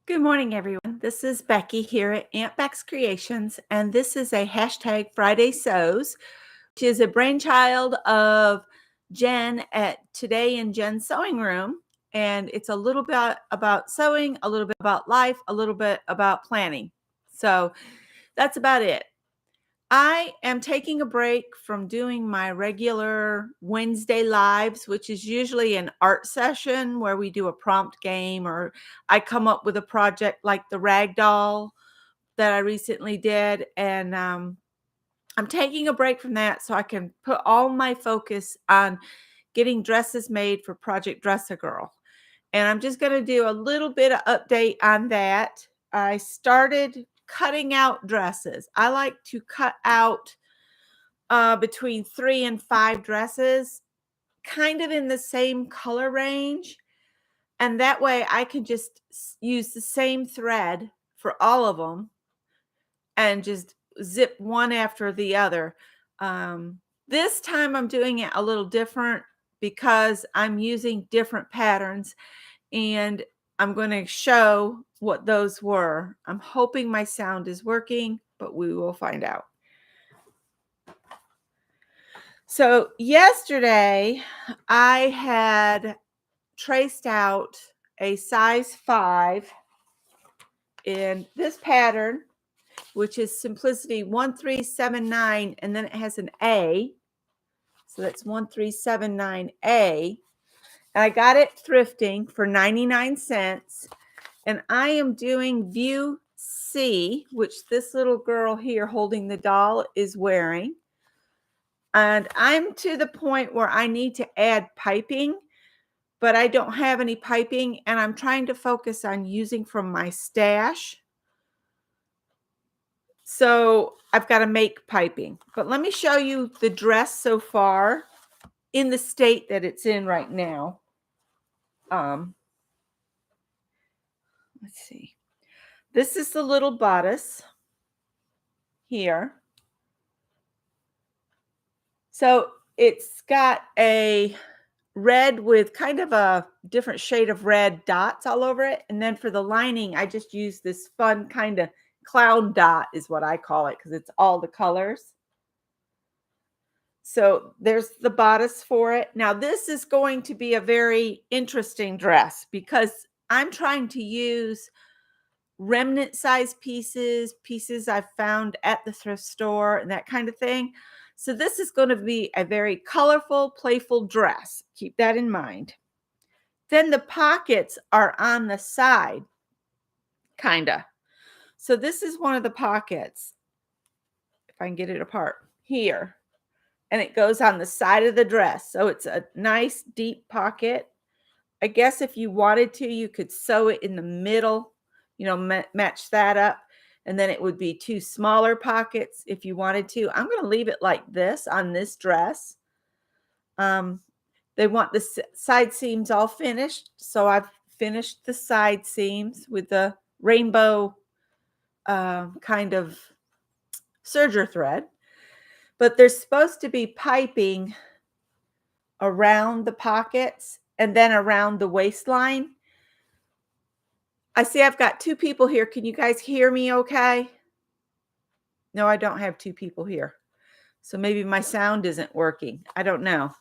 Good morning, everyone. This is Becky here at Aunt Beck's Creations, and this is a hashtag Friday Sews, which is a brainchild of Jen at Today in Jen's Sewing Room. And it's a little bit about sewing, a little bit about life, a little bit about planning. So that's about it. I am taking a break from doing my regular Wednesday lives, which is usually an art session where we do a prompt game or I come up with a project like the rag doll that I recently did. And I'm taking a break from that so I can put all my focus on getting dresses made for Project Dress a Girl. And I'm just going to do a little bit of update on that. I started cutting out dresses. I like to cut out between 3 and 5 dresses, kind of in the same color range. And that way I can just use the same thread for all of them and just zip one after the other. This time I'm doing it a little different because I'm using different patterns, and I'm going to show what those were. I'm hoping my sound is working, but we will find out. So yesterday I had traced out a size 5 in this pattern, which is Simplicity 1379, and then it has an A. So that's 1379A. And I got it thrifting for 99 cents. And I am doing view C, which this little girl here holding the doll is wearing. And I'm to the point where I need to add piping, but I don't have any piping, and I'm trying to focus on using from my stash. So I've got to make piping. But let me show you the dress so far in the state that it's in right now. Let's see. This is the little bodice here. So it's got a red with kind of a different shade of red dots all over it. And then for the lining, I just use this fun kind of clown dot is what I call it because it's all the colors. So there's the bodice for it. Now this is going to be a very interesting dress because I'm trying to use remnant size pieces I've found at the thrift store and that kind of thing. So this is going to be a very colorful, playful dress. Keep that in mind. Then the pockets are on the side, kind of. So this is one of the pockets, if I can get it apart, here. And it goes on the side of the dress. So it's a nice deep pocket. I guess if you wanted to, you could sew it in the middle, match that up. And then it would be 2 smaller pockets if you wanted to. I'm going to leave it like this on this dress. They want the side seams all finished. So I've finished the side seams with the rainbow kind of serger thread. But there's supposed to be piping around the pockets and then around the waistline. I see I've got 2 people here. Can you guys hear me okay? No, I don't have 2 people here. So maybe my sound isn't working. I don't know.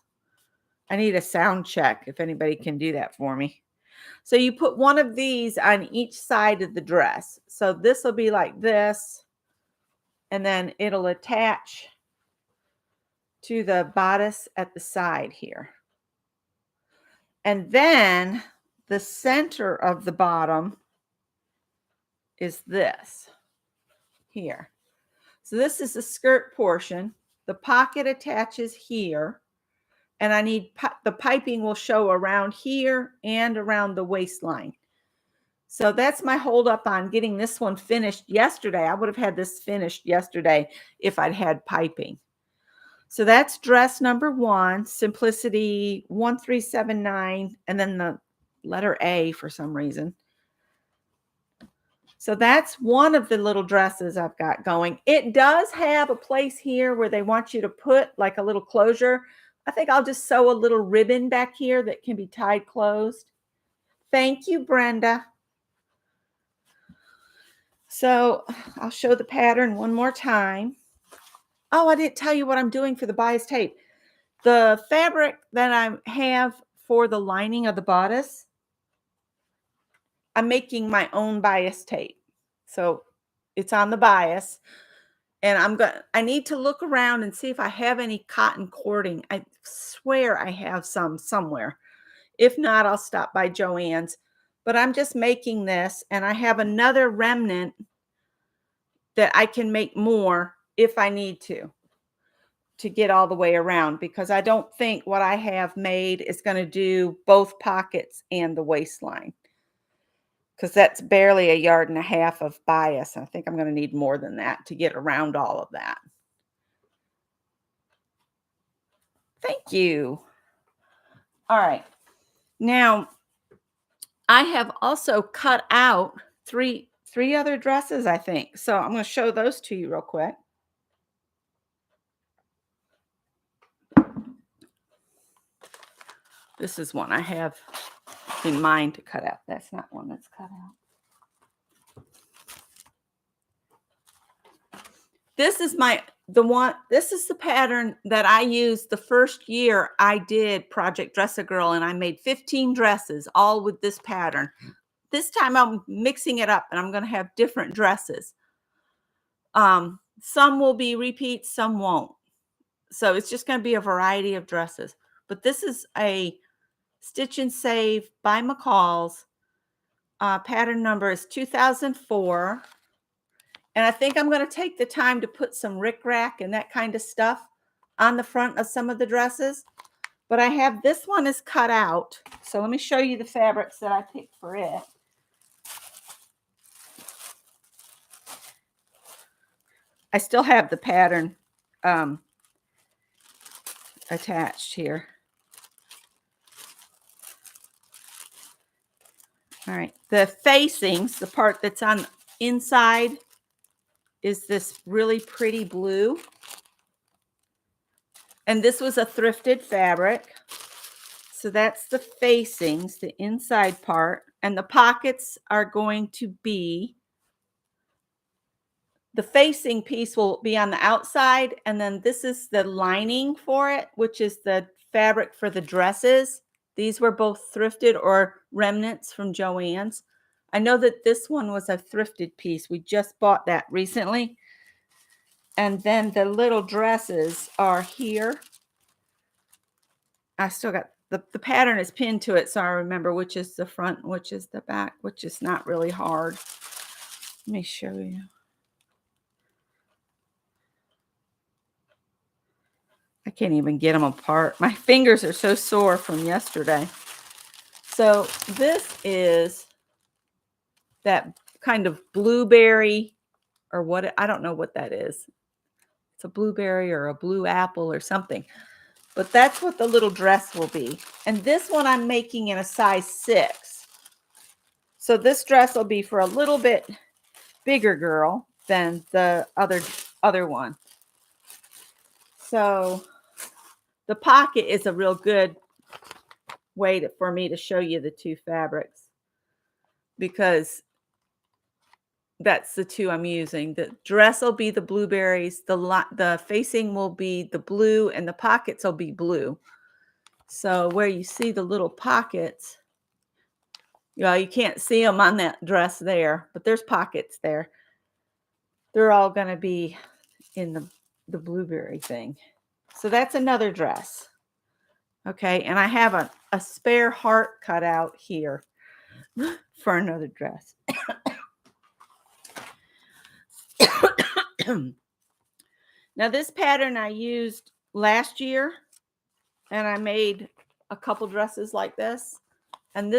I need a sound check if anybody can do that for me. So you put one of these on each side of the dress. So this will be like this, and then it'll attach to the bodice at the side here. And then the center of the bottom is this here. So this is the skirt portion. The pocket attaches here, and I need the piping will show around here and around the waistline. So that's my hold up on getting this one finished yesterday. I would have had this finished yesterday if I'd had piping. So that's dress number 1, Simplicity 1379, and then the letter A for some reason. So that's one of the little dresses I've got going. It does have a place here where they want you to put like a little closure. I think I'll just sew a little ribbon back here that can be tied closed. Thank you, Brenda. So I'll show the pattern one more time. Oh, I didn't tell you what I'm doing for the bias tape. The fabric that I have for the lining of the bodice, I'm making my own bias tape. So it's on the bias. And I need to look around and see if I have any cotton cording. I swear I have some somewhere. If not, I'll stop by Joann's. But I'm just making this, and I have another remnant that I can make more if I need to get all the way around, because I don't think what I have made is going to do both pockets and the waistline, because that's barely 1.5 yards of bias. I think I'm going to need more than that to get around all of that. Thank you. All right. Now, I have also cut out three other dresses, I think. So I'm going to show those to you real quick. This is one I have in mind to cut out. That's not one that's cut out. This is this is the pattern that I used the first year I did Project Dress a Girl, and I made 15 dresses all with this pattern. This time I'm mixing it up, and I'm going to have different dresses. Some will be repeats, some won't. So it's just going to be a variety of dresses. But this is a Stitch and Save by McCall's. Pattern number is 2004. And I think I'm going to take the time to put some rickrack and that kind of stuff on the front of some of the dresses. But I have this one is cut out. So let me show you the fabrics that I picked for it. I still have the pattern attached here. All right. The facings, the part that's on inside, is this really pretty blue. And this was a thrifted fabric. So that's the facings, the inside part. And the pockets are going to be, the facing piece will be on the outside. And then this is the lining for it, which is the fabric for the dresses. These were both thrifted or remnants from Joann's. I know that this one was a thrifted piece. We just bought that recently. And then the little dresses are here. I still got the pattern is pinned to it, so I remember which is the front, which is the back, which is not really hard. Let me show you. I can't even get them apart. My fingers are so sore from yesterday. So this is that kind of blueberry, or what, I don't know what that is. It's a blueberry or a blue apple or something. But that's what the little dress will be. And this one I'm making in a size 6. So this dress will be for a little bit bigger girl than the other one. So the pocket is a real good way for me to show you the two fabrics, because that's the two I'm using. The dress will be the blueberries, the facing will be the blue, and the pockets will be blue. So where you see the little pockets, you can't see them on that dress there, but there's pockets there. They're all going to be in the blueberry thing. So that's another dress. Okay, and I have a spare heart cut out here for another dress. Now this pattern I used last year, and I made a couple dresses like this. And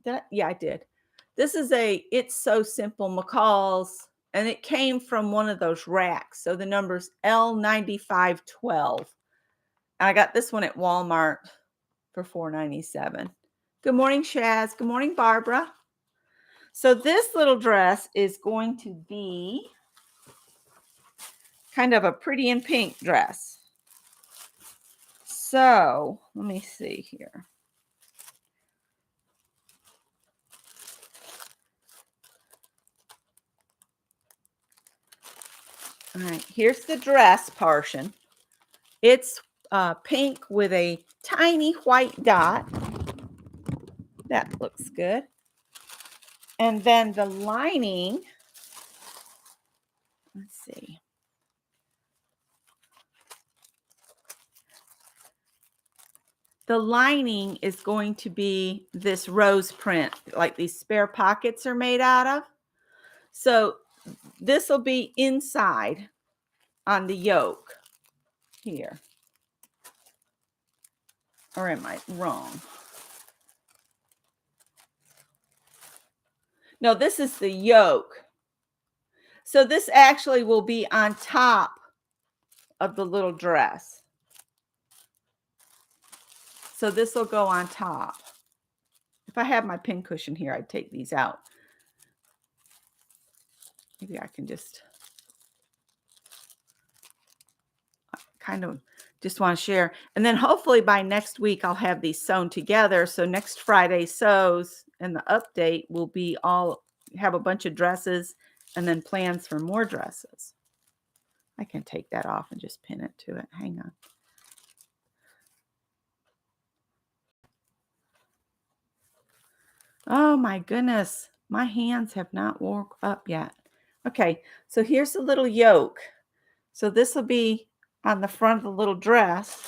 I did. This is It's So Simple McCall's, and it came from one of those racks. So the number's L9512. And I got this one at Walmart for $4.97. Good morning, Shaz. Good morning, Barbara. So this little dress is going to be kind of a pretty in pink dress. So let me see here. All right, here's the dress portion. It's pink with a tiny white dot. That looks good. And then the lining, let's see. The lining is going to be this rose print, like these spare pockets are made out of. So this will be inside on the yoke here. Or am I wrong? No, this is the yoke. So this actually will be on top of the little dress. So this will go on top. If I had my pin cushion here, I'd take these out. Maybe I can just kind of just want to share. And then hopefully by next week, I'll have these sewn together. So next Friday sews and the update will be all have a bunch of dresses and then plans for more dresses. I can take that off and just pin it to it. Hang on. Oh my goodness. My hands have not woke up yet. Okay, so here's the little yoke. So this will be on the front of the little dress.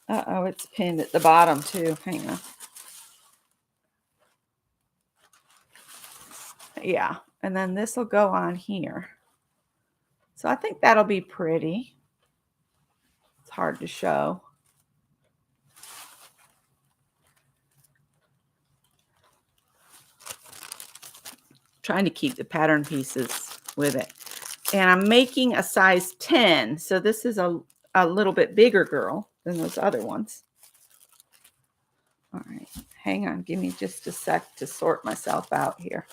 Uh-oh, it's pinned at the bottom too. Hang on. Yeah, and then this will go on here. So I think that'll be pretty. It's hard to show. Trying to keep the pattern pieces with it. And I'm making a size 10. So this is a little bit bigger girl than those other ones. All right, hang on. Give me just a sec to sort myself out here.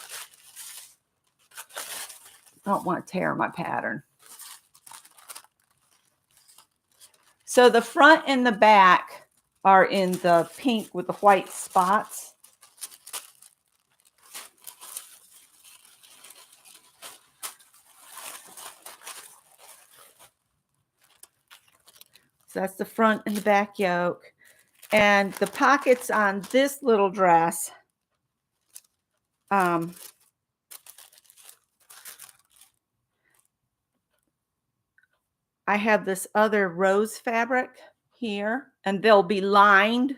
I don't want to tear my pattern. So the front and the back are in the pink with the white spots. So that's the front and the back yoke. And the pockets on this little dress, I have this other rose fabric here, and they'll be lined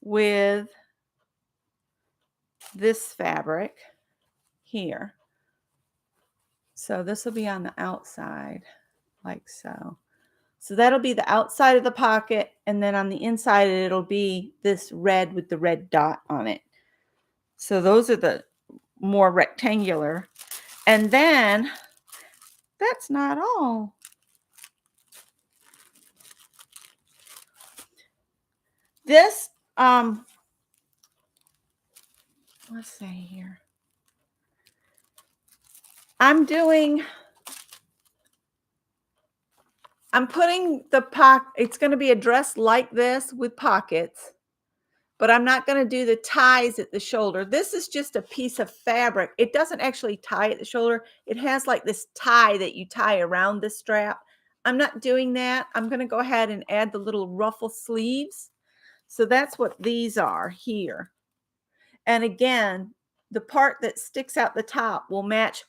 with this fabric here. So this will be on the outside, like so. So that'll be the outside of the pocket, and then on the inside, it'll be this red with the red dot on it. So those are the more rectangular. And then that's not all. This, let's see here. I'm putting the pocket, it's going to be a dress like this with pockets, but I'm not going to do the ties at the shoulder. This is just a piece of fabric. It doesn't actually tie at the shoulder. It has like this tie that you tie around the strap. I'm not doing that. I'm going to go ahead and add the little ruffle sleeves. So that's what these are here. And again, the part that sticks out the top will match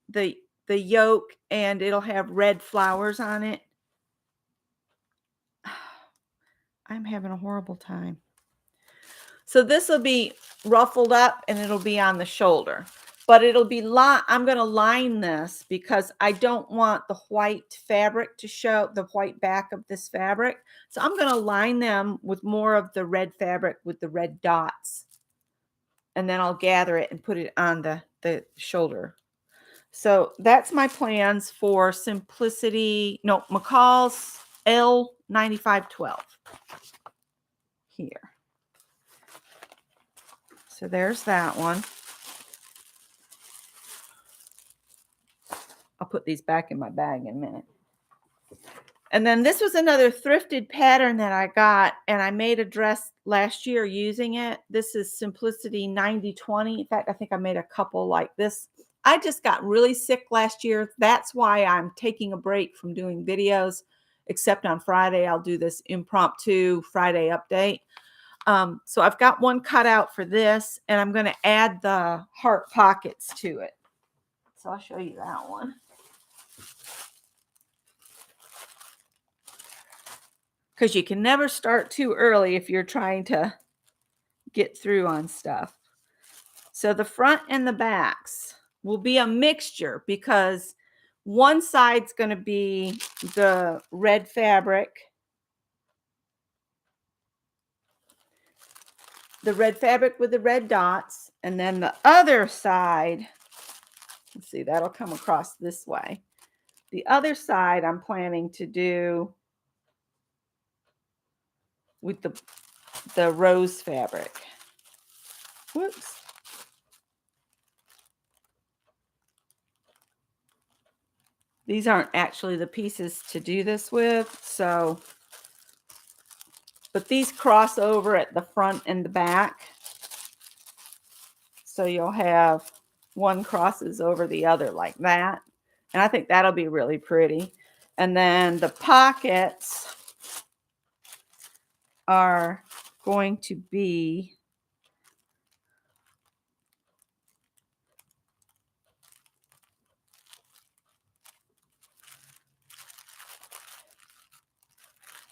the yoke, and it'll have red flowers on it. I'm having a horrible time. So this will be ruffled up and it'll be on the shoulder, but it'll be I'm going to line this because I don't want the white fabric to show, the white back of this fabric. So I'm going to line them with more of the red fabric with the red dots. And then I'll gather it and put it on the shoulder. So that's my plans for Simplicity, no, McCall's L9512 here. So there's that one. I'll put these back in my bag in a minute. And then this was another thrifted pattern that I got, and I made a dress last year using it. This is Simplicity 90/20. In fact, I think I made a couple like this. I just got really sick last year. That's why I'm taking a break from doing videos, except on Friday. I'll do this impromptu Friday update. So I've got one cut out for this, and I'm going to add the heart pockets to it. So I'll show you that one. Because you can never start too early if you're trying to get through on stuff. So the front and the backs will be a mixture because one side's going to be the red fabric. The red fabric with the red dots. And then the other side, let's see, that'll come across this way. The other side I'm planning to do with the rose fabric. Whoops. These aren't actually the pieces to do this with, so, but these cross over at the front and the back. So you'll have one crosses over the other like that. And I think that'll be really pretty. And then the pockets are going to be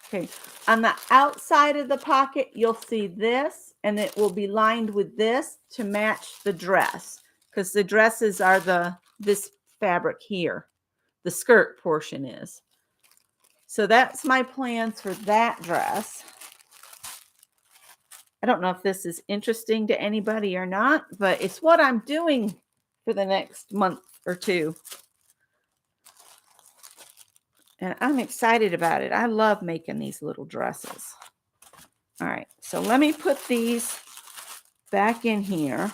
okay. On the outside of the pocket, you'll see this, and it will be lined with this to match the dress, because the dresses are this fabric here. The skirt portion is. So that's my plans for that dress. I don't know if this is interesting to anybody or not, but it's what I'm doing for the next month or two. And I'm excited about it. I love making these little dresses. All right, so let me put these back in here.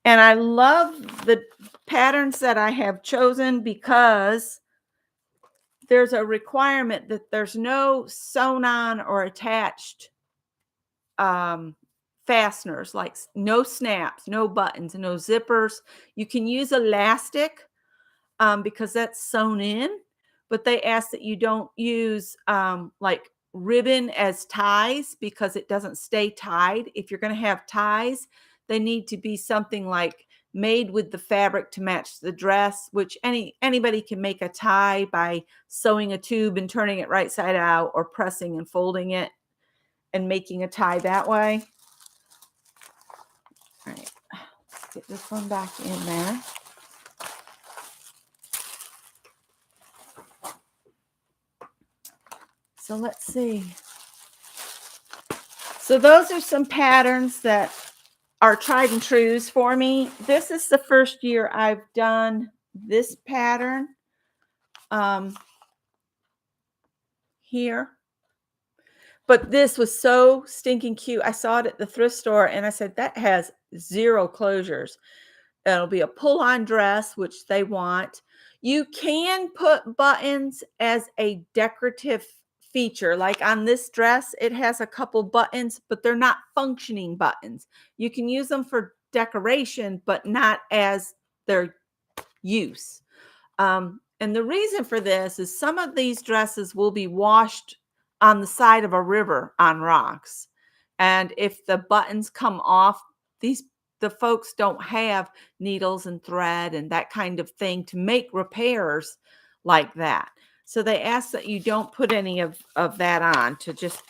And I love the patterns that I have chosen because there's a requirement that there's no sewn on or attached fasteners, like no snaps, no buttons, no zippers. You can use elastic because that's sewn in, but they ask that you don't use like ribbon as ties because it doesn't stay tied. If you're going to have ties, they need to be something like made with the fabric to match the dress, which anybody can make a tie by sewing a tube and turning it right side out, or pressing and folding it and making a tie that way. All right, let's get this one back in there. So let's see. So those are some patterns that are tried and trues for me. This is the first year I've done this pattern here. But this was so stinking cute. I saw it at the thrift store and I said, that has 0 closures. It'll be a pull-on dress, which they want. You can put buttons as a decorative feature. Like on this dress, it has a couple buttons, but they're not functioning buttons. You can use them for decoration, but not as their use. And the reason for this is some of these dresses will be washed on the side of a river on rocks. And if the buttons come off, the folks don't have needles and thread and that kind of thing to make repairs like that. So they ask that you don't put any of that on, to just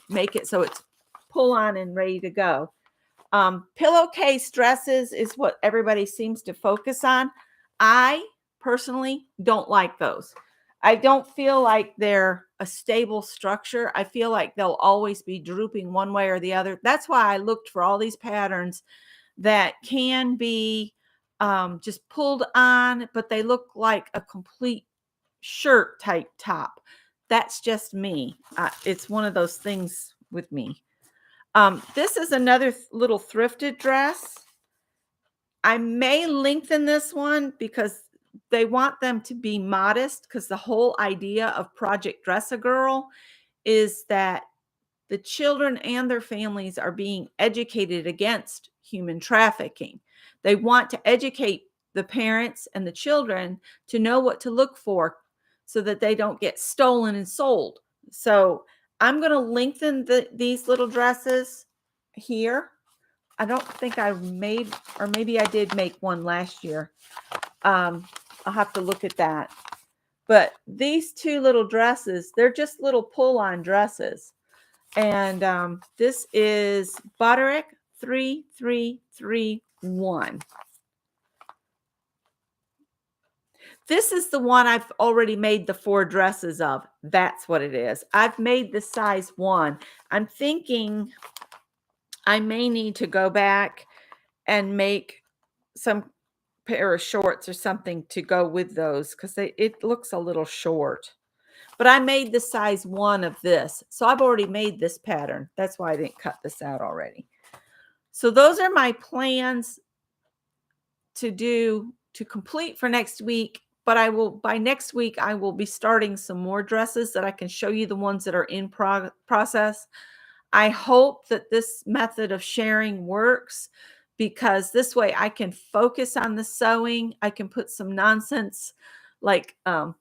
make it so it's pull on and ready to go. Pillowcase dresses is what everybody seems to focus on. I personally don't like those. I don't feel like they're a stable structure. I feel like they'll always be drooping one way or the other. That's why I looked for all these patterns that can be just pulled on, but they look like a complete shirt type top. That's just me. It's one of those things with me. This is another little thrifted dress. I may lengthen this one because they want them to be modest because the whole idea of Project Dress a Girl is that the children and their families are being educated against human trafficking. They want to educate the parents and the children to know what to look for so that they don't get stolen and sold. So I'm going to lengthen these little dresses here. I don't think I made, or maybe I did make one last year. I'll have to look at that. But these two little dresses, they're just little pull-on dresses. And this is Butterick 3331. This is the one I've already made the 4 dresses of. That's what it is. I've made the size 1. I'm thinking I may need to go back and make some pair of shorts or something to go with those because it looks a little short. But I made the size 1 of this. So I've already made this pattern. That's why I didn't cut this out already. So those are my plans to complete for next week. But by next week, I will be starting some more dresses that I can show you, the ones that are in process. I hope that this method of sharing works because this way I can focus on the sewing. I can put some nonsense like a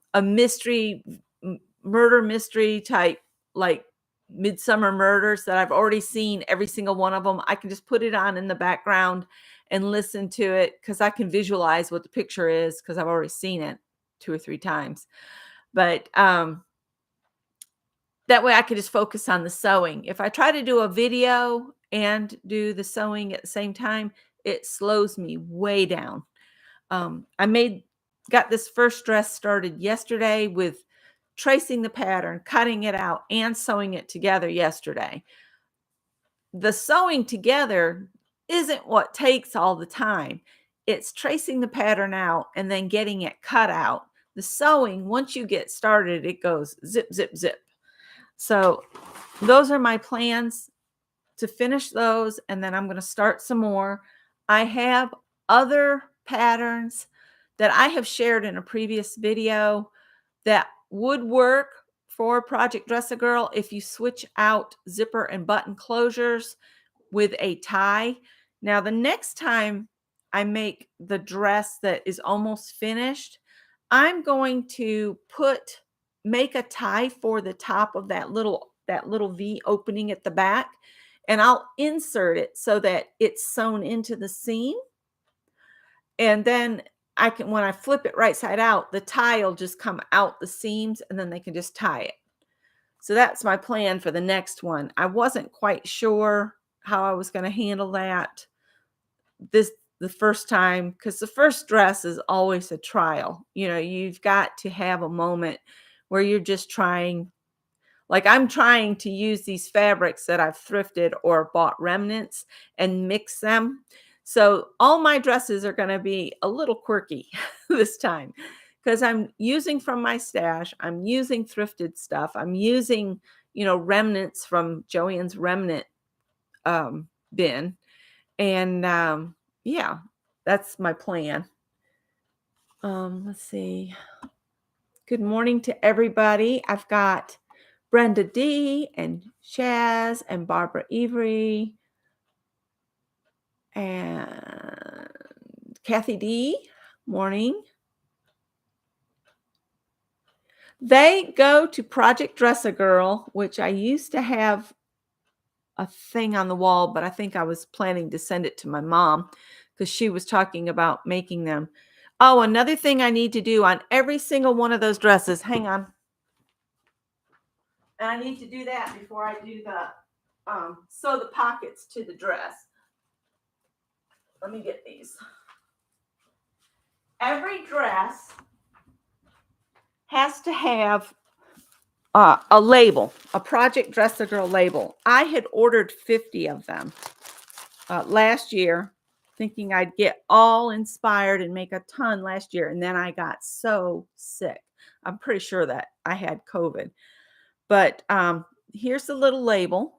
murder mystery type, like Midsummer Murders that I've already seen every single one of them. I can just put it on in the background and listen to it because I can visualize what the picture is because I've already seen it 2 or 3 times. But that way I could just focus on the sewing. If I try to do a video and do the sewing at the same time, it slows me way down. Got this first dress started yesterday with tracing the pattern, cutting it out, and sewing it together yesterday. The sewing together isn't what takes all the time. It's tracing the pattern out and then getting it cut out. The sewing, once you get started, it goes zip, zip, zip. So those are my plans to finish those, and then I'm going to start some more. I have other patterns that I have shared in a previous video that would work for Project Dress a Girl if you switch out zipper and button closures with a tie. Now, the next time I make the dress that is almost finished, I'm going to make a tie for the top of that little V opening at the back, and I'll insert it so that it's sewn into the seam. And then when I flip it right side out, the tie will just come out the seams and then they can just tie it. So that's my plan for the next one. I wasn't quite sure how I was going to handle that the first time, because the first dress is always a trial. You've got to have a moment where you're just trying. Like I'm trying to use these fabrics that I've thrifted or bought remnants and mix them. So all my dresses are going to be a little quirky this time because I'm using from my stash. I'm using thrifted stuff. I'm using, remnants from Joann's remnant bin. And yeah, that's my plan. Let's see. Good morning to everybody. I've got Brenda D and Shaz and Barbara Avery and Kathy D. Morning. They go to Project Dress a Girl, which I used to have a thing on the wall, but I think I was planning to send it to my mom because she was talking about making them. Oh, another thing I need to do on every single one of those dresses. Hang on. And I need to do that before I do sew the pockets to the dress. Let me get these. Every dress has to have a label, a Project Dress a Girl label. I had ordered 50 of them last year, thinking I'd get all inspired and make a ton last year. And then I got so sick. I'm pretty sure that I had COVID. But here's the little label.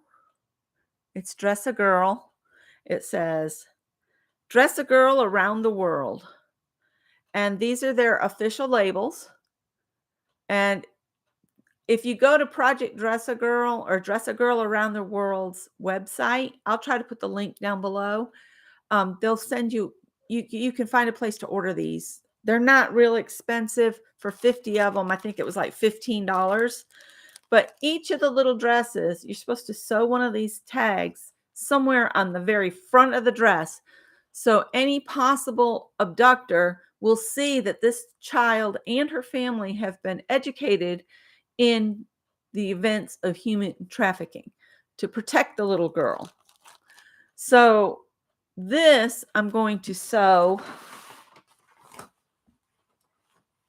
It's Dress a Girl. It says, Dress a Girl Around the World. And these are their official labels. And if you go to Project Dress a Girl or Dress a Girl Around the World's website, I'll try to put the link down below. They'll send you, you can find a place to order these. They're not real expensive. For 50 of them, I think it was like $15. But each of the little dresses, you're supposed to sew one of these tags somewhere on the very front of the dress. So any possible abductor will see that this child and her family have been educated in the events of human trafficking to protect the little girl. So this I'm going to sew.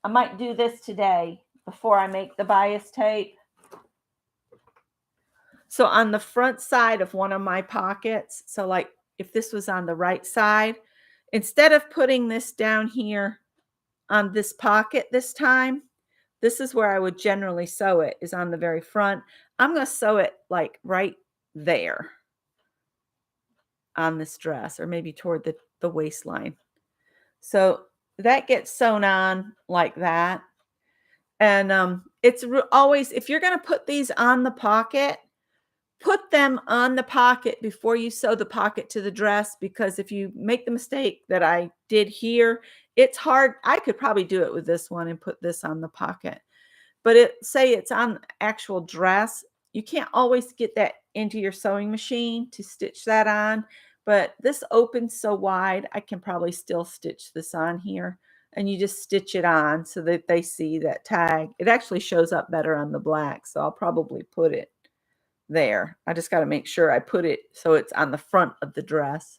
I might do this today before I make the bias tape. So on the front side of one of my pockets, so like if this was on the right side, instead of putting this down here on this pocket this time, this is where I would generally sew it, is on the very front. I'm going to sew it like right there on this dress, or maybe toward the waistline. So that gets sewn on like that. And it's always, if you're going to put these on the pocket, put them on the pocket before you sew the pocket to the dress, because if you make the mistake that I did here, it's hard. I could probably do it with this one and put this on the pocket. But say it's on actual dress, you can't always get that into your sewing machine to stitch that on. But this opens so wide, I can probably still stitch this on here. And you just stitch it on so that they see that tag. It actually shows up better on the black, so I'll probably put it there. I just got to make sure I put it so it's on the front of the dress.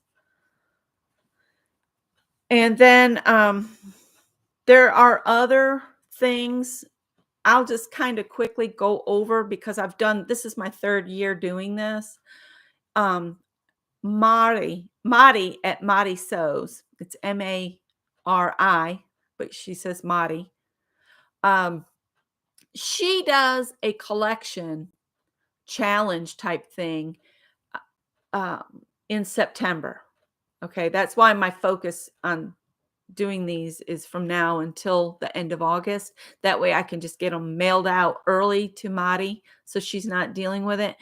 And then there are other things I'll just kind of quickly go over, because this is my 3rd year doing this. Mari at Mari Sews. It's Mari, but she says Mari. She does a collection challenge type thing in September. Okay, that's why my focus on doing these is from now until the end of August. That way I can just get them mailed out early to Madi, so she's not dealing with it.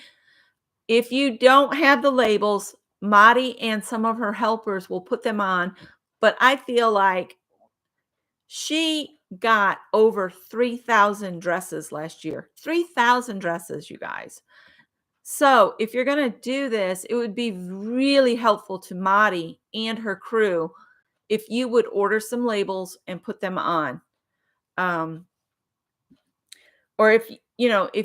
If you don't have the labels, Madi and some of her helpers will put them on, but I feel like she got over 3,000 dresses last year. 3,000 dresses, you guys. So if you're going to do this, it would be really helpful to Madi and her crew if you would order some labels and put them on. Or if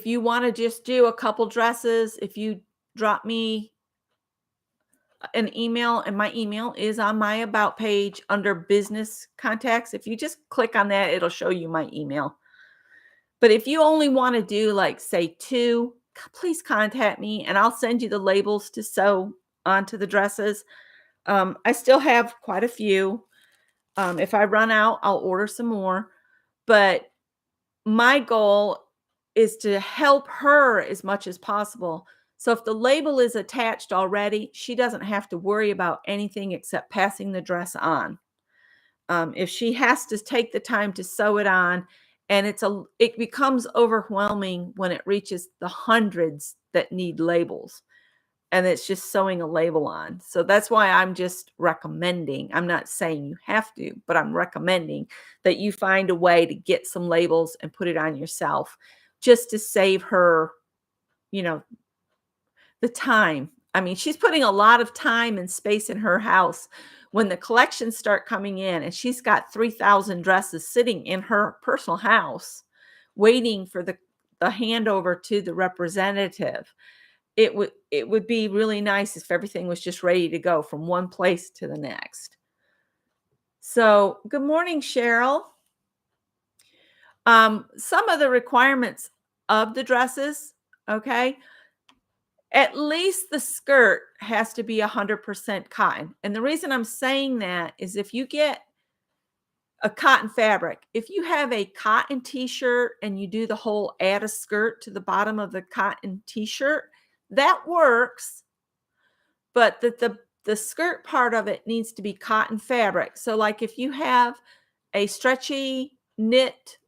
you want to just do a couple dresses, if you drop me an email, and my email is on my about page under business contacts. If you just click on that, it'll show you my email. But if you only want to do like say 2, please contact me and I'll send you the labels to sew onto the dresses. I still have quite a few. If I run out, I'll order some more. But my goal is to help her as much as possible. So if the label is attached already, she doesn't have to worry about anything except passing the dress on. If she has to take the time to sew it on, and it becomes overwhelming when it reaches the hundreds that need labels, and it's just sewing a label on. So that's why I'm just recommending. I'm not saying you have to, but I'm recommending that you find a way to get some labels and put it on yourself, just to save her, the time. I mean, she's putting a lot of time and space in her house. When the collections start coming in and she's got 3,000 dresses sitting in her personal house waiting for the handover to the representative, it would be really nice if everything was just ready to go from one place to the next. So, good morning, Cheryl. Some of the requirements of the dresses, okay? At least the skirt has to be 100% cotton. And the reason I'm saying that is if you get a cotton fabric, if you have a cotton t-shirt and you do the whole add a skirt to the bottom of the cotton t-shirt, that works. But the skirt part of it needs to be cotton fabric. So like if you have a stretchy knit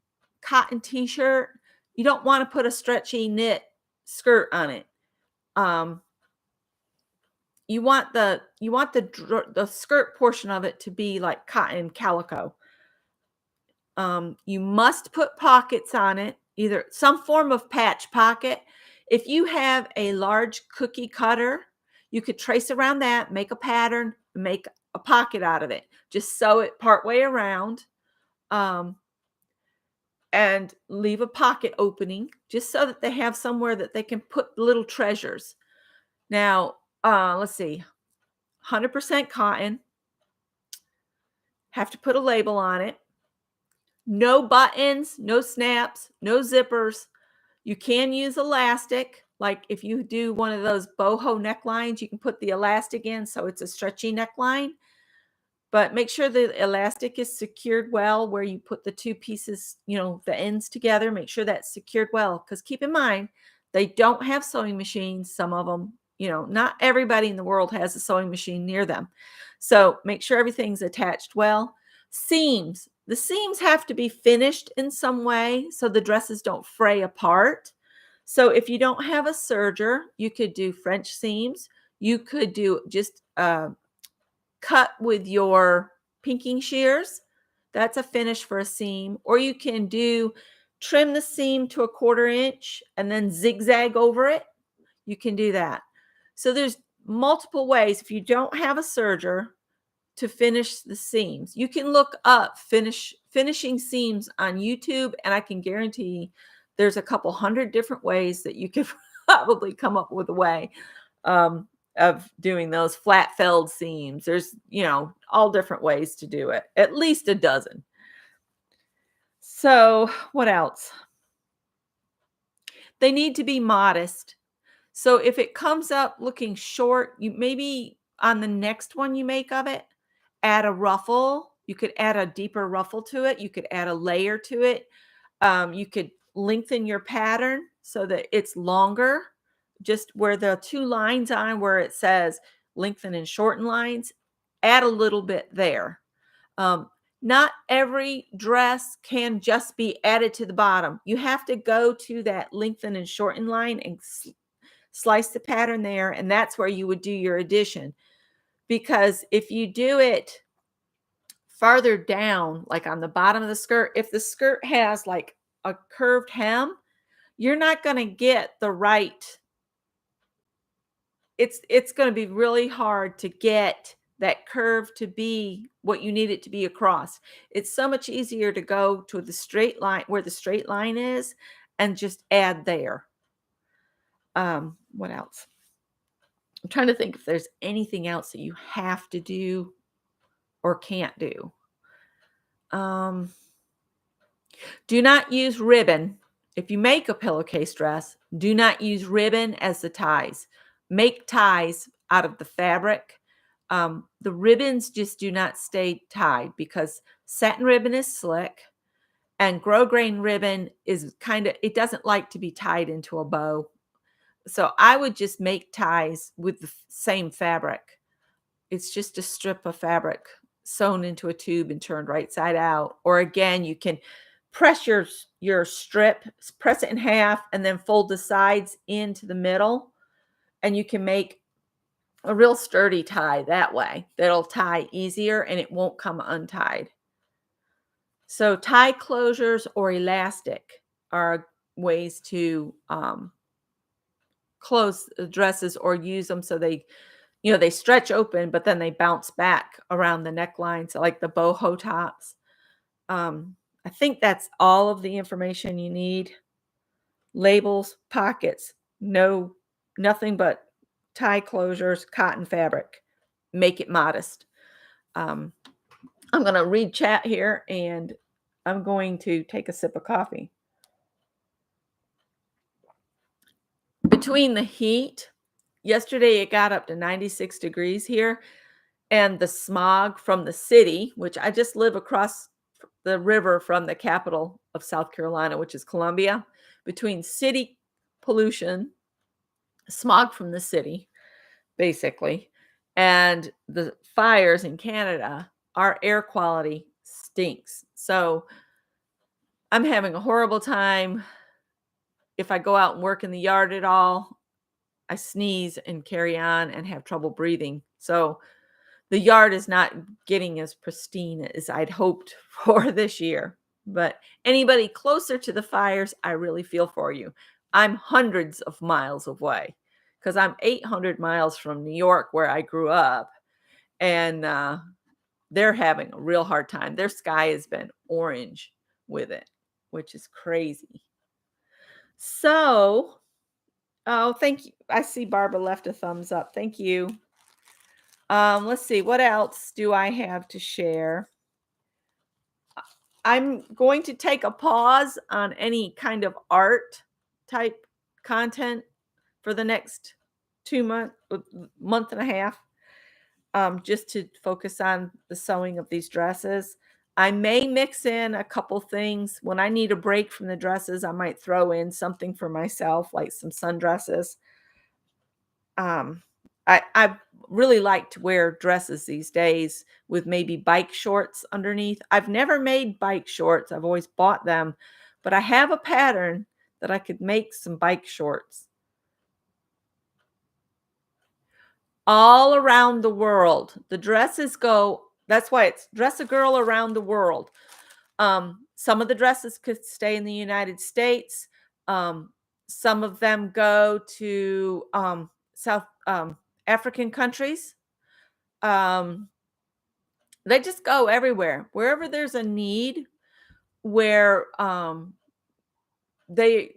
cotton t-shirt, you don't want to put a stretchy knit skirt on it. You want the skirt portion of it to be like cotton calico. You must put pockets on it, either some form of patch pocket. If you have a large cookie cutter, you could trace around that, make a pattern, make a pocket out of it. Just sew it partway around, um, and leave a pocket opening just so that they have somewhere that they can put little treasures. Now, let's see, 100% cotton, have to put a label on it. No buttons, no snaps, no zippers. You can use elastic. Like if you do one of those boho necklines, you can put the elastic in so it's a stretchy neckline. But make sure the elastic is secured well where you put the two pieces, the ends together. Make sure that's secured well, because keep in mind, they don't have sewing machines. Some of them, not everybody in the world has a sewing machine near them. So make sure everything's attached well. Seams. The seams have to be finished in some way so the dresses don't fray apart. So if you don't have a serger, you could do French seams. You could do just cut with your pinking shears. That's a finish for a seam. Or you can trim the seam to 1/4 inch and then zigzag over it. You can do that. So there's multiple ways, if you don't have a serger, to finish the seams. You can look up finishing seams on YouTube, and I can guarantee there's a couple hundred different ways that you could probably come up with a way of doing those flat felled seams. There's, all different ways to do it, at least a dozen. So what else? They need to be modest. So if it comes up looking short, you maybe on the next one you make of it, add a ruffle. You could add a deeper ruffle to it. You could add a layer to it. You could lengthen your pattern so that it's longer. Just where the two lines on where it says lengthen and shorten lines, add a little bit there. Not every dress can just be added to the bottom. You have to go to that lengthen and shorten line and slice the pattern there, and that's where you would do your addition. Because if you do it farther down, like on the bottom of the skirt, if the skirt has like a curved hem, you're not going to get the right. It's going to be really hard to get that curve to be what you need it to be across. It's so much easier to go to the straight line where the straight line is and just add there. What else? I'm trying to think if there's anything else that you have to do or can't do. Do not use ribbon. If you make a pillowcase dress, do not use ribbon as the ties. Make ties out of the fabric. The ribbons just do not stay tied because satin ribbon is slick and grosgrain ribbon is it doesn't like to be tied into a bow. So I would just make ties with the same fabric. It's just a strip of fabric sewn into a tube and turned right side out. Or again, you can press your strip, press it in half, and then fold the sides into the middle. And you can make a real sturdy tie that way. That'll tie easier and it won't come untied. So tie closures or elastic are ways to close dresses or use them so they stretch open, but then they bounce back around the neckline. So like the boho tops. I think that's all of the information you need. Labels, pockets, nothing but tie closures, cotton fabric. Make it modest. I'm going to read chat here and I'm going to take a sip of coffee. Between the heat, yesterday it got up to 96 degrees here, and the smog from the city, which I just live across the river from the capital of South Carolina, which is Columbia. Between city pollution, smog from the city, basically, and the fires in Canada, our air quality stinks. So I'm having a horrible time. If I go out and work in the yard at all, I sneeze and carry on and have trouble breathing. So the yard is not getting as pristine as I'd hoped for this year. But anybody closer to the fires, I really feel for you. I'm hundreds of miles away because I'm 800 miles from New York, where I grew up. And they're having a real hard time. Their sky has been orange with it, which is crazy. So, oh, thank you. I see Barbara left a thumbs up. Thank you. Let's see, what else do I have to share? I'm going to take a pause on any kind of art type content for the next 2 month, month and a half, just to focus on the sewing of these dresses. I may mix in a couple things when I need a break from the dresses. I might throw in something for myself, like some sundresses. Um, I really like to wear dresses these days with maybe bike shorts underneath. I've never made bike shorts. I've always bought them, but I have a pattern that I could make some bike shorts all around the world. The dresses go, that's why it's Dress a Girl Around the World. Some of the dresses could stay in the United States. Um, some of them go to South African countries. Um, they just go everywhere. Wherever there's a need, where they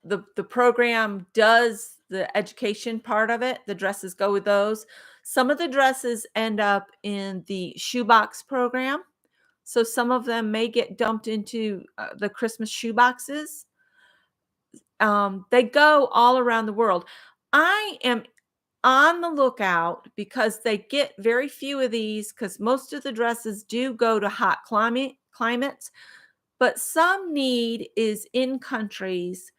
the program does the education part of it, the dresses go with those. Some of the dresses end up in the shoebox program. So some of them may get dumped into the Christmas shoe boxes. They go all around the world. I am on the lookout because they get very few of these because most of the dresses do go to hot climates, but some need is in countries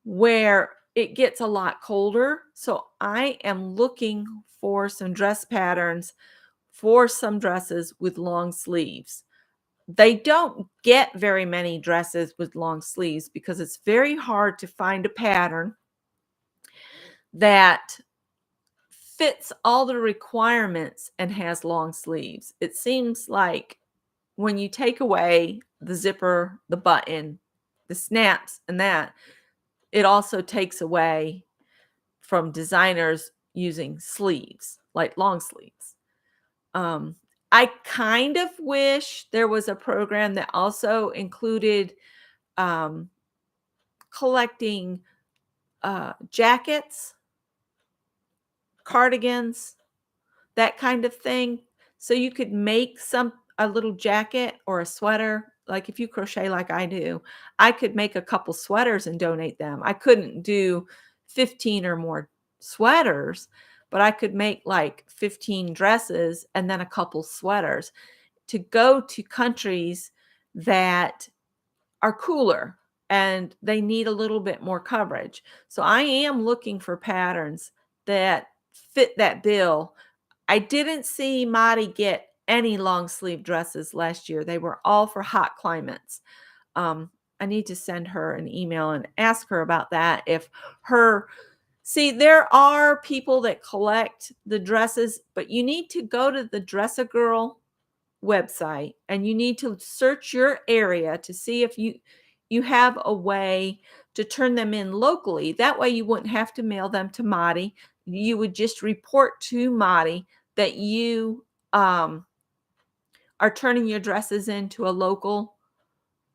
where it gets a lot colder. So I am looking for some dress patterns for some dresses with long sleeves. They don't get very many dresses with long sleeves because it's very hard to find a pattern that fits all the requirements and has long sleeves. It seems like when you take away the zipper, the button, the snaps, and that, it also takes away from designers using sleeves, like long sleeves. I kind of wish there was a program that also included um, collecting jackets, cardigans, that kind of thing. So you could make a little jacket or a sweater. Like if you crochet like I do, I could make a couple sweaters and donate them. I couldn't do 15 or more sweaters, but I could make like 15 dresses and then a couple sweaters to go to countries that are cooler and they need a little bit more coverage. So I am looking for patterns that fit that bill. I didn't see Maddie get any long sleeve dresses last year. They were all for hot climates. Um, I need to send her an email and ask her about that. If her, see, there are people that collect the dresses, but you need to go to the Dress a Girl website and you need to search your area to see if you have a way to turn them in locally. That way you wouldn't have to mail them to Maddie. You would just report to Maddie that you are turning your dresses into a local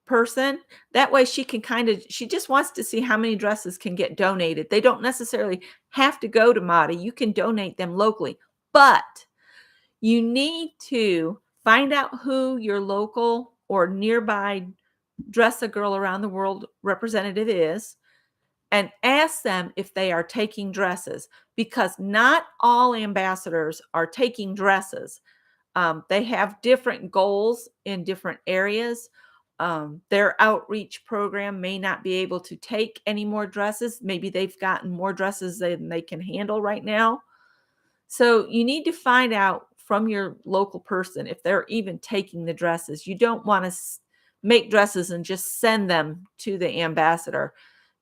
person. That way she can she just wants to see how many dresses can get donated. They don't necessarily have to go to Maddie. You can donate them locally, but you need to find out who your local or nearby Dress a Girl Around the World representative is and ask them if they are taking dresses, because not all ambassadors are taking dresses. They have different goals in different areas. Their outreach program may not be able to take any more dresses. Maybe they've gotten more dresses than they can handle right now. So you need to find out from your local person if they're even taking the dresses. You don't want to make dresses and just send them to the ambassador,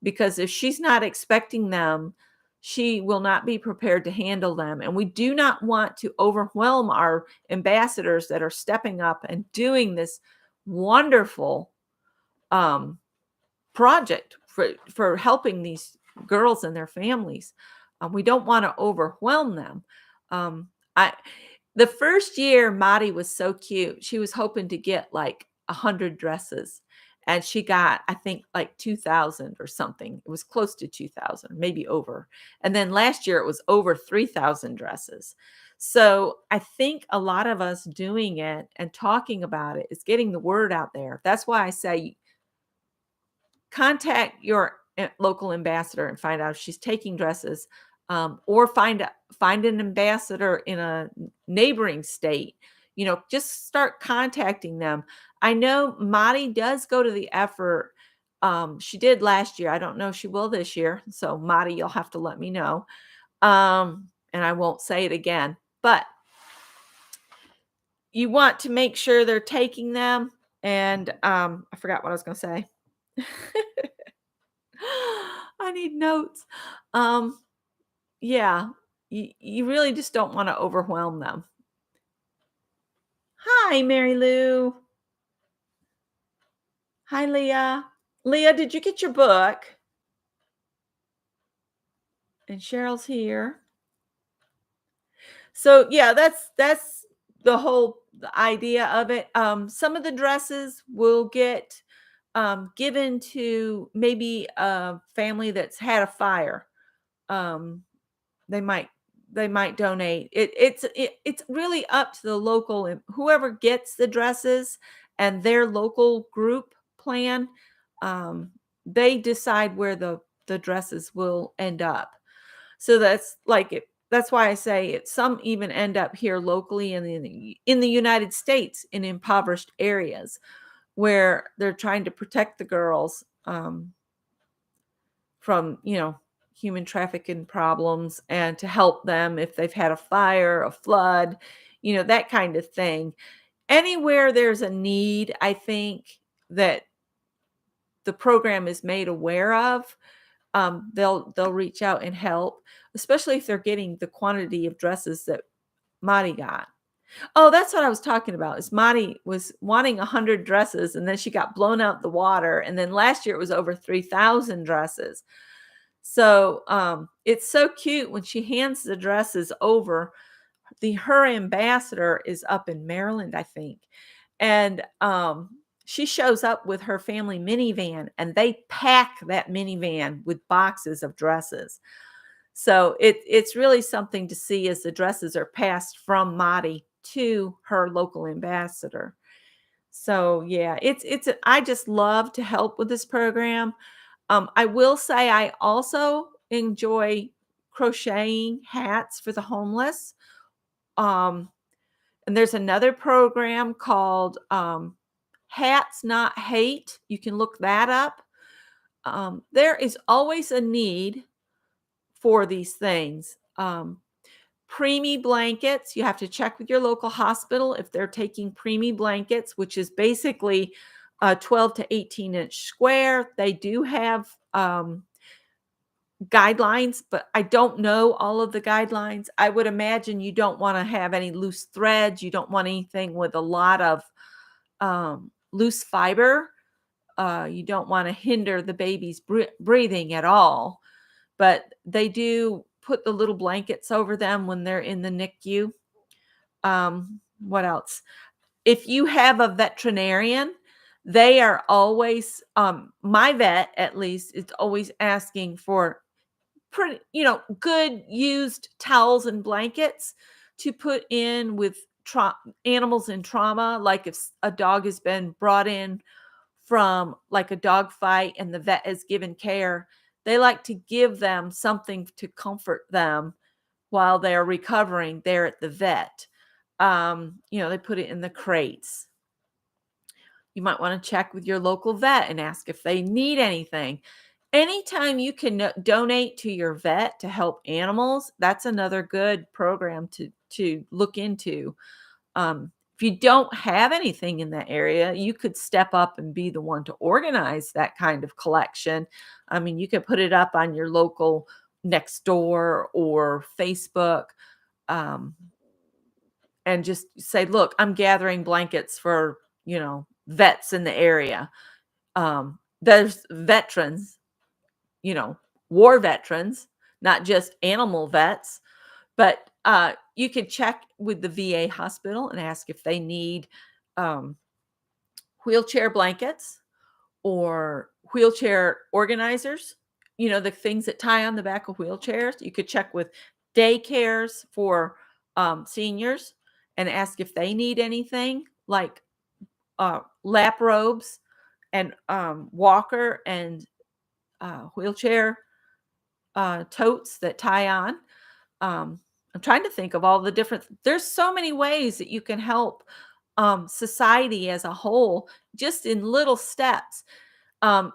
because if she's not expecting them, she will not be prepared to handle them. And we do not want to overwhelm our ambassadors that are stepping up and doing this wonderful um, project for helping these girls and their families. We don't want to overwhelm them. I The first year, Maddie was so cute. She was hoping to get like 100 dresses, and she got, I think, like 2,000 or something. It was close to 2,000, maybe over. And then last year it was over 3,000 dresses. So I think a lot of us doing it and talking about it is getting the word out there. That's why I say contact your local ambassador and find out if she's taking dresses, or find an ambassador in a neighboring state. Just start contacting them. I know Madi does go to the effort. She did last year. I don't know if she will this year. So Madi, you'll have to let me know. And I won't say it again, but you want to make sure they're taking them. And I forgot what I was going to say. I need notes. Yeah, you really just don't want to overwhelm them. Hi, Mary Lou. Hi, Leah. Leah, did you get your book? And Cheryl's here. So yeah, that's the idea of it. Some of the dresses will get given to maybe a family that's had a fire. Um, they might they might donate. It's really up to the local and whoever gets the dresses and their local group plan. Um, they decide where the dresses will end up. So that's like it. That's why I say it. Some even end up here locally in the United States in impoverished areas where they're trying to protect the girls. From human trafficking problems, and to help them if they've had a fire, a flood, that kind of thing. Anywhere there's a need, I think that the program is made aware of, they'll reach out and help, especially if they're getting the quantity of dresses that Madi got. Oh, that's what I was talking about. Is Madi was wanting 100 dresses, and then she got blown out the water, and then last year it was over 3,000 dresses. So it's so cute when she hands the dresses over. Her ambassador is up in Maryland, I think, and she shows up with her family minivan, and they pack that minivan with boxes of dresses. So it's really something to see as the dresses are passed from Madi to her local ambassador. So yeah, I just love to help with this program. I will say I also enjoy crocheting hats for the homeless. Um, and there's another program called Hats Not Hate. You can look that up. There is always a need for these things. Preemie blankets, you have to check with your local hospital if they're taking preemie blankets, which is basically a 12 to 18-inch square. They do have guidelines, but I don't know all of the guidelines. I would imagine you don't want to have any loose threads. You don't want anything with a lot of loose fiber. You don't want to hinder the baby's breathing at all. But they do put the little blankets over them when they're in the NICU. What else? If you have a veterinarian, they are always, my vet at least, is always asking for pretty, good used towels and blankets to put in with animals in trauma. Like if a dog has been brought in from like a dog fight and the vet has given care, they like to give them something to comfort them while they're recovering there at the vet. They put it in the crates. You might want to check with your local vet and ask if they need anything. Anytime you can donate to your vet to help animals, that's another good program to look into. If you don't have anything in that area, you could step up and be the one to organize that kind of collection. I mean, you could put it up on your local next door or Facebook, um, and just say, "Look, I'm gathering blankets for, vets in the area." There's veterans, you know, war veterans, not just animal vets, but you could check with the VA hospital and ask if they need um, wheelchair blankets or wheelchair organizers, the things that tie on the back of wheelchairs. You could check with daycares for seniors and ask if they need anything like lap robes and walker and wheelchair totes that tie on. I'm trying to think of all the different, there's so many ways that you can help society as a whole, just in little steps.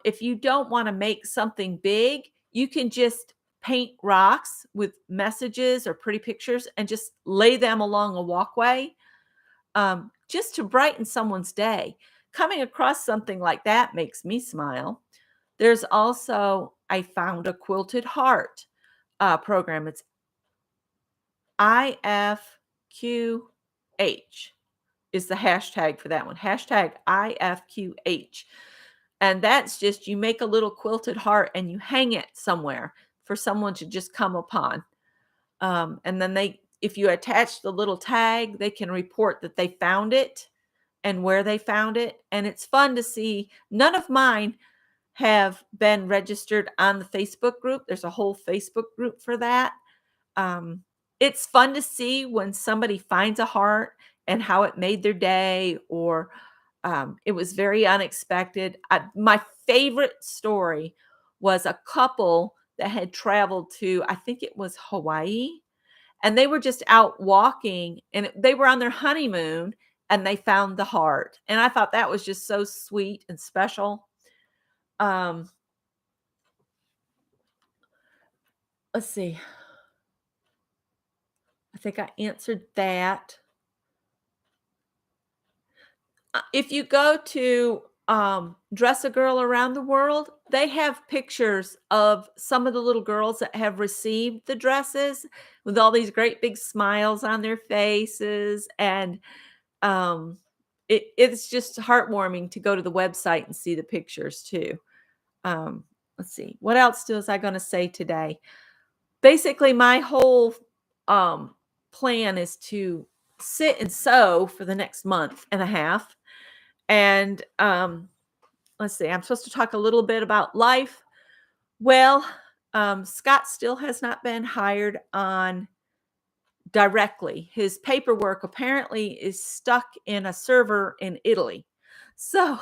If you don't want to make something big, you can just paint rocks with messages or pretty pictures and just lay them along a walkway, just to brighten someone's day. Coming across something like that makes me smile. There's also, I found a quilted heart program. It's IFQH is the hashtag for that one. Hashtag IFQH. And that's just, you make a little quilted heart and you hang it somewhere for someone to just come upon. And then if you attach the little tag, they can report that they found it and where they found it. And it's fun to see. None of mine have been registered on the Facebook group. There's a whole Facebook group for that. Um, it's fun to see when somebody finds a heart and how it made their day, or it was very unexpected. My favorite story was a couple that had traveled to, I think it was Hawaii, and they were just out walking and they were on their honeymoon and they found the heart. And I thought that was just so sweet and special. Um, let's see. I think I answered that. If you go to Dress a Girl Around the World, they have pictures of some of the little girls that have received the dresses with all these great big smiles on their faces. And um, it's just heartwarming to go to the website and see the pictures too. Um, let's see. What else was I going to say today? Basically, my whole um, plan is to sit and sew for the next month and a half. And let's see, I'm supposed to talk a little bit about life. Well, Scott still has not been hired on directly. His paperwork apparently is stuck in a server in Italy. So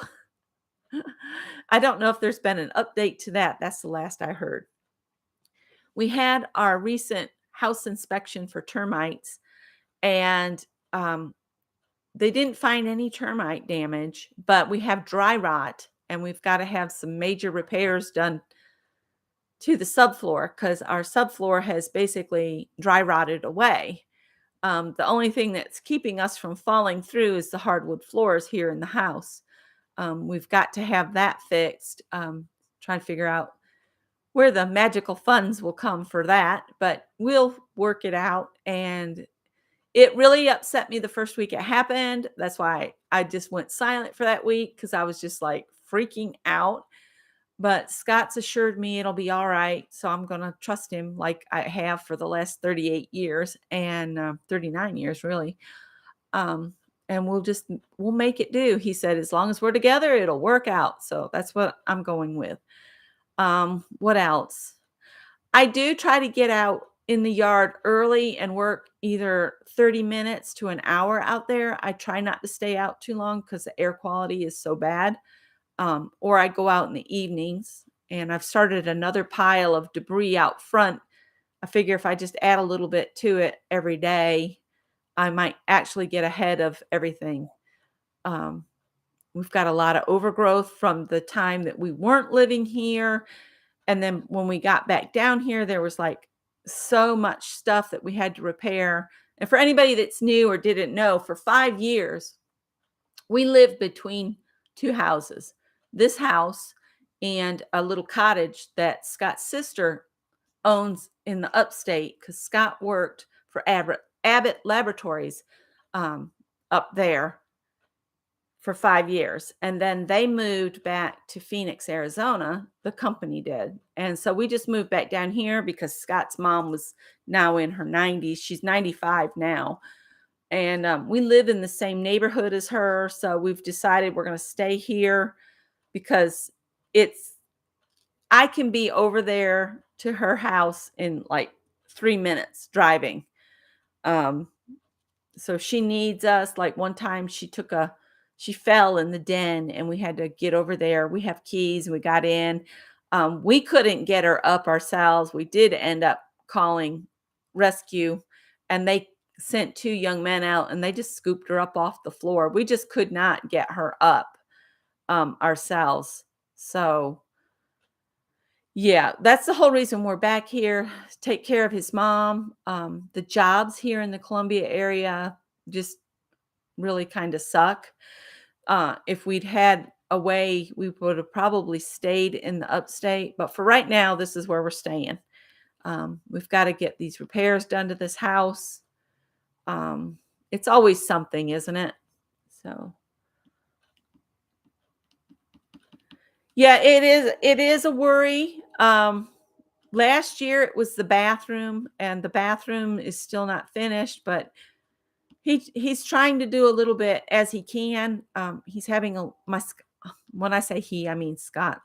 I don't know if there's been an update to that. That's the last I heard. We had our recent house inspection for termites, and they didn't find any termite damage, but we have dry rot, and we've got to have some major repairs done to the subfloor because our subfloor has basically dry rotted away. The only thing that's keeping us from falling through is the hardwood floors here in the house. We've got to have that fixed. Trying to figure out where the magical funds will come for that, but we'll work it out. And it really upset me the first week it happened. That's why I just went silent for that week, because I was just like freaking out. But Scott's assured me it'll be all right. So I'm going to trust him like I have for the last 38 years and 39 years, really. And we'll make it do. He said, as long as we're together, it'll work out. So that's what I'm going with. What else? I do try to get out in the yard early and work either 30 minutes to an hour out there. I try not to stay out too long because the air quality is so bad. Or I go out in the evenings, and I've started another pile of debris out front. I figure if I just add a little bit to it every day, I might actually get ahead of everything. We've got a lot of overgrowth from the time that we weren't living here. And then when we got back down here, there was like so much stuff that we had to repair. And for anybody that's new or didn't know, for 5 years, we lived between two houses, this house and a little cottage that Scott's sister owns in the upstate because Scott worked for Abbott Laboratories um, up there for 5 years. And then they moved back to Phoenix, Arizona. The company did. And so we just moved back down here because Scott's mom was now in her 90s. She's 95 now. And we live in the same neighborhood as her. So we've decided we're going to stay here because it's, I can be over there to her house in like 3 minutes driving. Um, so she needs us. Like one time she fell in the den and we had to get over there. We have keys and we got in. We couldn't get her up ourselves. We did end up calling rescue, and they sent two young men out and they just scooped her up off the floor. We just could not get her up ourselves. So yeah, that's the whole reason we're back here, to take care of his mom. The jobs here in the Columbia area just really kind of suck. If we'd had a way, we would have probably stayed in the upstate. But for right now, this is where we're staying. We've got to get these repairs done to this house. It's always something, isn't it? So yeah, it is. It is a worry. Last year it was the bathroom, and the bathroom is still not finished, but he's trying to do a little bit as he can. He's having when I say he, I mean Scott.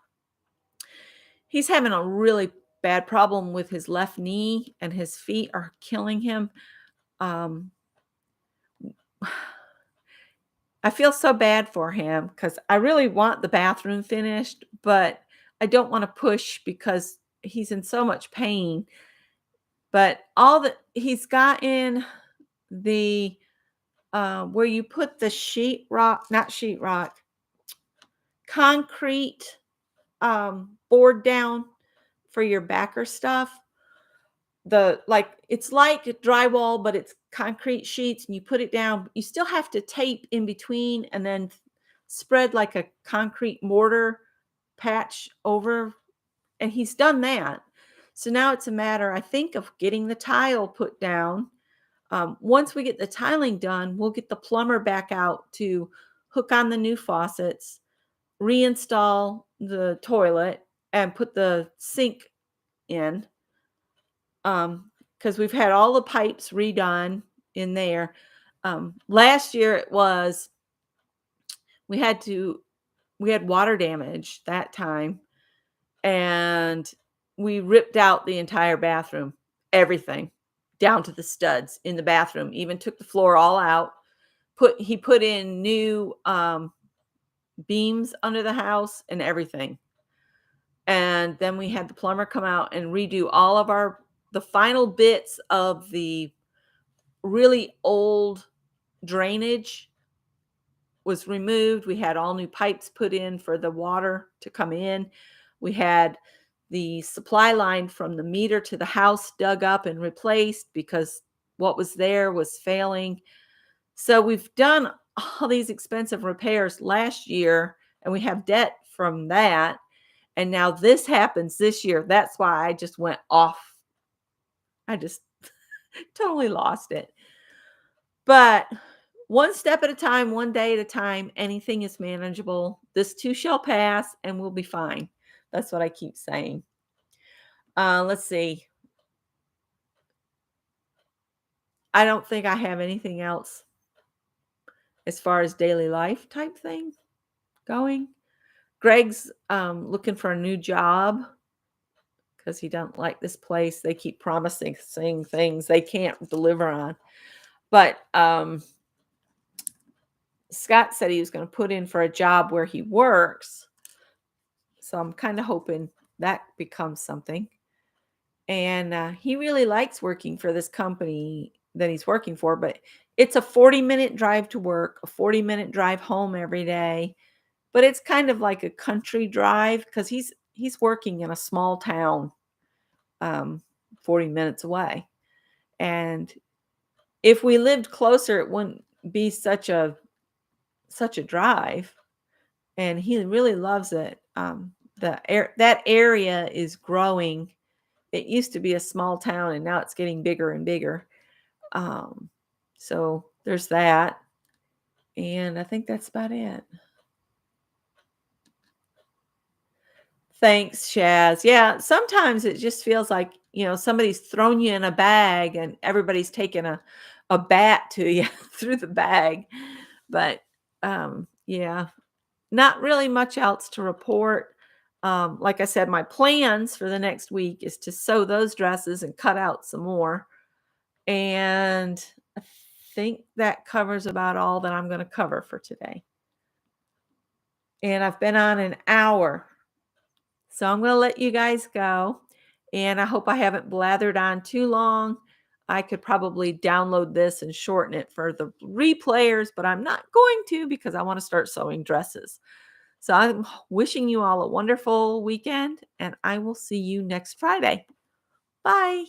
He's having a really bad problem with his left knee, and his feet are killing him. Um, I feel so bad for him because I really want the bathroom finished, but I don't want to push because he's in so much pain. But all that he's got in the where you put the not sheetrock, concrete board down for your backer stuff. It's like drywall, but it's concrete sheets, and you put it down. You still have to tape in between and then spread like a concrete mortar patch over. And he's done that. So now it's a matter, I think, of getting the tile put down. Once we get the tiling done, we'll get the plumber back out to hook on the new faucets, reinstall the toilet, and put the sink in. Because we've had all the pipes redone in there. Last year it was we had water damage that time, and we ripped out the entire bathroom, everything down to the studs in the bathroom, even took the floor all out. He put in new beams under the house and everything. And then we had the plumber come out and redo all of the final bits of the really old drainage was removed. We had all new pipes put in for the water to come in. We had the supply line from the meter to the house dug up and replaced because what was there was failing. So we've done all these expensive repairs last year, and we have debt from that. And now this happens this year. That's why I just went off. I just totally lost it. But one step at a time, one day at a time, anything is manageable. This too shall pass, and we'll be fine. That's what I keep saying. Let's see. I don't think I have anything else as far as daily life type thing going. Greg's looking for a new job because he doesn't like this place. They keep promising things they can't deliver on. But Scott said he was going to put in for a job where he works. So I'm kind of hoping that becomes something. And he really likes working for this company that he's working for, but it's a 40-minute drive to work, a 40-minute drive home every day. But it's kind of like a country drive because he's working in a small town 40 minutes away. And if we lived closer, it wouldn't be such a drive, and he really loves it. That area is growing. It used to be a small town, and now it's getting bigger and bigger. Um, so there's that, and I think that's about it. Thanks, Shaz. Yeah, sometimes it just feels like, somebody's thrown you in a bag and everybody's taken a bat to you through the bag. But yeah, not really much else to report. Like I said, my plans for the next week is to sew those dresses and cut out some more. And I think that covers about all that I'm going to cover for today. And I've been on an hour. So I'm going to let you guys go. And I hope I haven't blathered on too long. I could probably download this and shorten it for the replayers, but I'm not going to because I want to start sewing dresses. So I'm wishing you all a wonderful weekend, and I will see you next Friday. Bye.